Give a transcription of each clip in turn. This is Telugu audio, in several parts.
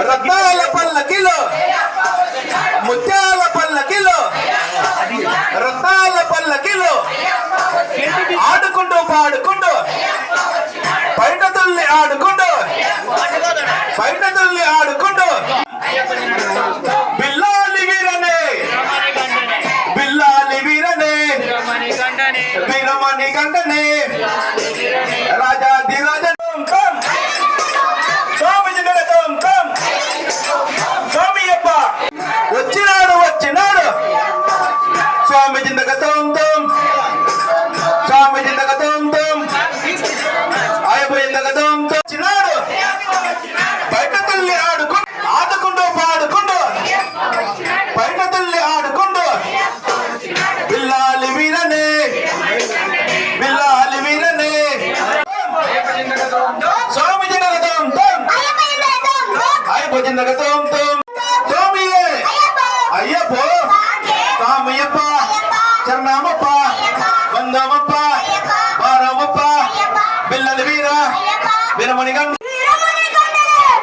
రత్నాల పల్లకిలో ముత్యాల పల్లకిలో రత్నాల పల్లకిలో ఆడుకుంటూ పాడుకుంటూ బయట తుల్లి ఆడుకుంటూ బయట తుల్లి ఆడుకుంటూ బిల్లాలి వీరనే బిల్లాలి వీరనే వీరమణి గంటనే రాజాది రాజ వచ్చినాడు వచ్చినాడు స్వామి జిందగ తోం తోం స్వామి జిందగ తోం తోం అయిపోయిందగ తోం తోం వచ్చినాడు బయట తల్లి ఆడుకుంటూ పాడుకుంటూ బయట తల్లి ఆడుకుంటూ బిల్లాలి వీరనే బిల్లాలి వీరనే స్వామి జిందగ తోం తోం అయిపోయిందగ తోం తోం అయ్యప్పో రామయ్యప్ప చరణమప్ప వందమప్ప బారమప్ప బిల్లలి వీర వీరమణి గంట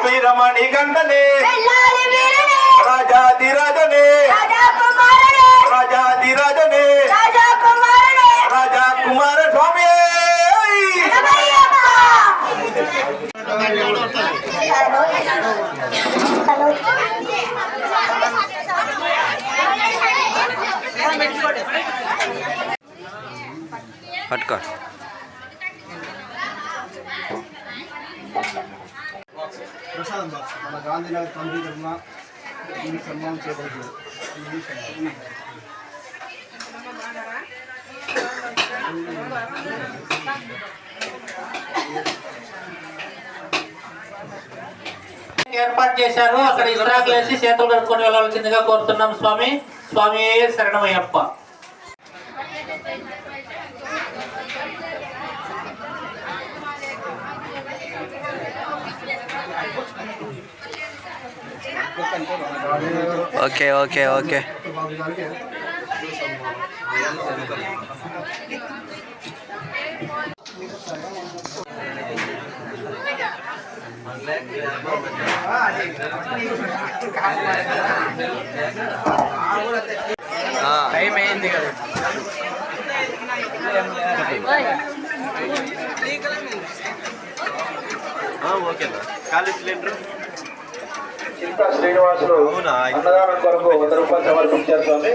వీరమణి గంటనే రాజాది రాజనే రాజాది రాజనే రాజా కుమార స్వామి పట్టుకో ప్రసాదం మన గాంధీనగర్ కమిటీ తరఫున దీనికి సన్మానం చేయబడుతుంది. ఏర్పాటు చేశారు. అక్కడ ఇస్రాకులు వేసి చేతులు కట్టుకొని వెళ్ళాల్సిందిగా కోరుతున్నాం. స్వామి స్వామి శరణమయ్యప్ప. ఓకే ఓకే ఓకే టైం అయింది కదా. ఓకేనా ఖాళీ సిలిండర్ చింతా శ్రీనివాసులు అన్నదానం కొరకు 100 రూపాయలు సమర్పించారు స్వామి.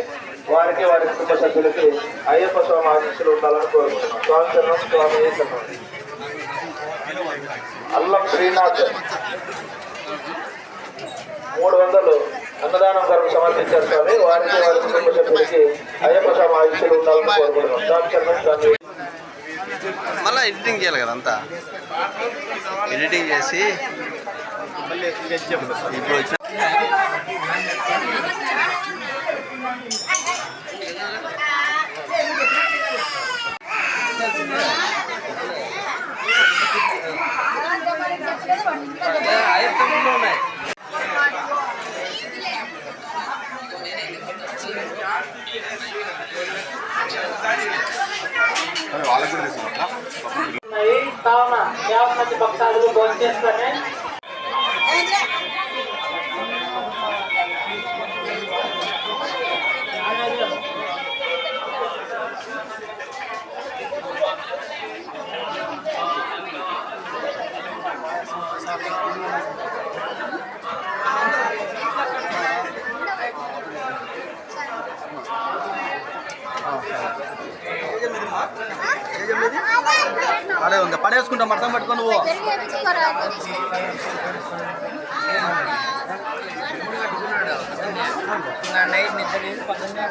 వారికి వారి కుటుంబ సభ్యులకి అయ్యప్ప స్వామి ఆశీస్సులు ఉండాలని కోరుకుంటున్నాం. స్వామి స్వామి అల్లం శ్రీనాథ్ 300 అన్నదానం కొరకు సమర్పించారు స్వామి. వారికి వారి కుటుంబ సభ్యులకి అయ్యప్ప స్వామి ఆశీస్సులు ఉండాలని కోరుకుంటున్నాం. స్వామి మళ్ళీ ఎడిటింగ్ చేయాలి కదా, అంతా ఎడిటింగ్ చేసి ఇప్పుడు వచ్చి కావున 50 మంది భక్తాదులు భోజనం చేసుకొని అడే ఇంకా పడేసుకుంటా మడతం పట్టుకొని నువ్వు నైట్ నిద్ర చేసి పక్కనే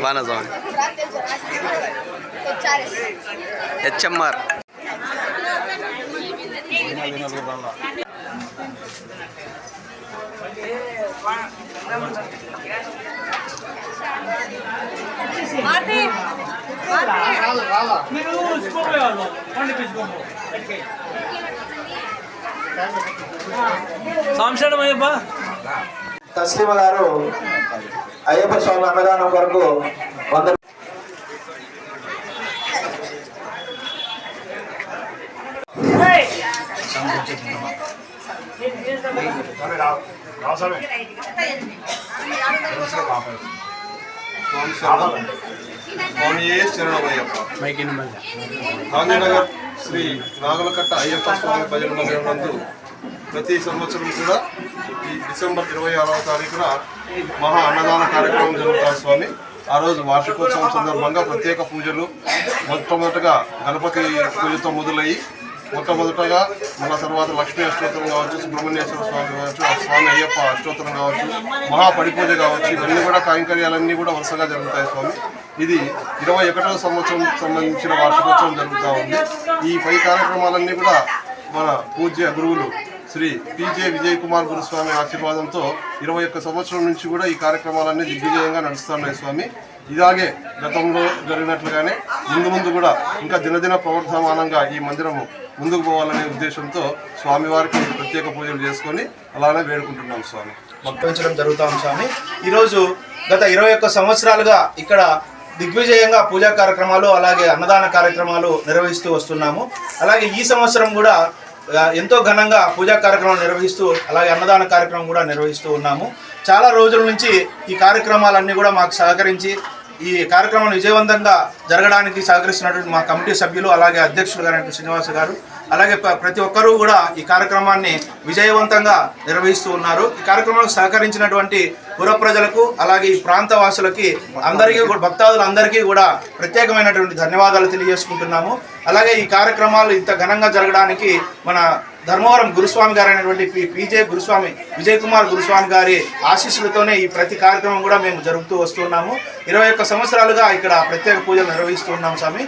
బాణస్వామి హెచ్ఎంఆర్ తస్లీమ గారు అయ్యప్ప స్వామి అన్నదానం కొరకు 100 స్వామియే శరణమయ్యప్ప. గాంధీనగర్ శ్రీ నాగలకట్ట అయ్యప్ప స్వామి భజన మందిరం నందు ప్రతి సంవత్సరం కూడా ఈ డిసెంబర్ 26వ తారీఖున మహా అన్నదాన కార్యక్రమం జరుగుతుంది స్వామి. ఆ రోజు వార్షికోత్సవం సందర్భంగా ప్రత్యేక పూజలు మొట్టమొదటగా గణపతి పూజతో మొదలయ్యి మొట్టమొదటగా మన తర్వాత లక్ష్మీ అష్టోత్తరం కావచ్చు, సుబ్రహ్మణ్యేశ్వర స్వామి కావచ్చు, ఆ స్వామి అయ్యప్ప అష్టోత్తరం కావచ్చు, మహాపడిపూజ కావచ్చు, ఇవన్నీ కూడా కైంకర్యాలన్నీ కూడా వరుసగా జరుగుతాయి స్వామి. ఇది 21వ సంవత్సరం సంబంధించిన వార్షికోత్సవం జరుగుతూ ఉంది. ఈ పై కార్యక్రమాలన్నీ కూడా మన పూజ్య గురువులు శ్రీ పీజే విజయ్ కుమార్ గురుస్వామి ఆశీర్వాదంతో 21 సంవత్సరం నుంచి కూడా ఈ కార్యక్రమాలన్నీ దిగ్విజయంగా నడుస్తున్నాయి స్వామి. ఇలాగే గతంలో జరిగినట్లుగానే ముందు కూడా ఇంకా దినదిన ప్రవర్ధమానంగా ఈ మందిరము ముందుకు పోవాలనే ఉద్దేశంతో స్వామివారికి ప్రత్యేక పూజలు చేసుకొని అలానే వేడుకుంటున్నాం స్వామి. మొక్కించడం జరుగుతాం స్వామి. ఈరోజు గత 21 సంవత్సరాలుగా ఇక్కడ దిగ్విజయంగా పూజా కార్యక్రమాలు అలాగే అన్నదాన కార్యక్రమాలు నిర్వహిస్తూ వస్తున్నాము. అలాగే ఈ సంవత్సరం కూడా ఎంతో ఘనంగా పూజా కార్యక్రమాలు నిర్వహిస్తూ అలాగే అన్నదాన కార్యక్రమం కూడా నిర్వహిస్తూ ఉన్నాము. చాలా రోజుల నుంచి ఈ కార్యక్రమాలన్నీ కూడా మాకు సహకరించి ఈ కార్యక్రమం విజయవంతంగా జరగడానికి సహకరిస్తున్నటువంటి మా కమిటీ సభ్యులు అలాగే అధ్యక్షులు గారు శ్రీనివాస గారు అలాగే ప్రతి ఒక్కరూ కూడా ఈ కార్యక్రమాన్ని విజయవంతంగా నిర్వహిస్తూ ఉన్నారు. ఈ కార్యక్రమానికి సహకరించినటువంటి పుర ప్రజలకు అలాగే ఈ ప్రాంత వాసులకి అందరికీ కూడా భక్తాదులందరికీ కూడా ప్రత్యేకమైనటువంటి ధన్యవాదాలు తెలియజేసుకుంటున్నాము. అలాగే ఈ కార్యక్రమాలు ఇంత ఘనంగా జరగడానికి మన ధర్మవరం గురుస్వామి గారు అయినటువంటి పీజే గురుస్వామి విజయ్ కుమార్ గురుస్వామి గారి ఆశీస్సులతోనే ఈ ప్రతి కార్యక్రమం కూడా మేము జరుపుతూ వస్తున్నాము. 21 సంవత్సరాలుగా ఇక్కడ ప్రత్యేక పూజలు నిర్వహిస్తూ ఉన్నాము స్వామి.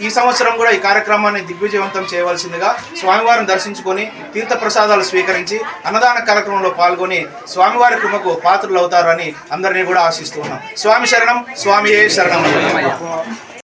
ఈ సంవత్సరం కూడా ఈ కార్యక్రమాన్ని దిగ్విజయవంతం చేయవలసిందిగా స్వామివారిని దర్శించుకొని తీర్థ ప్రసాదాలు స్వీకరించి అన్నదాన కార్యక్రమంలో పాల్గొని స్వామివారి కృపకు పాత్రలు అవుతారని అందరినీ కూడా ఆశిస్తూ ఉన్నాం. స్వామి శరణం, స్వామియే శరణం.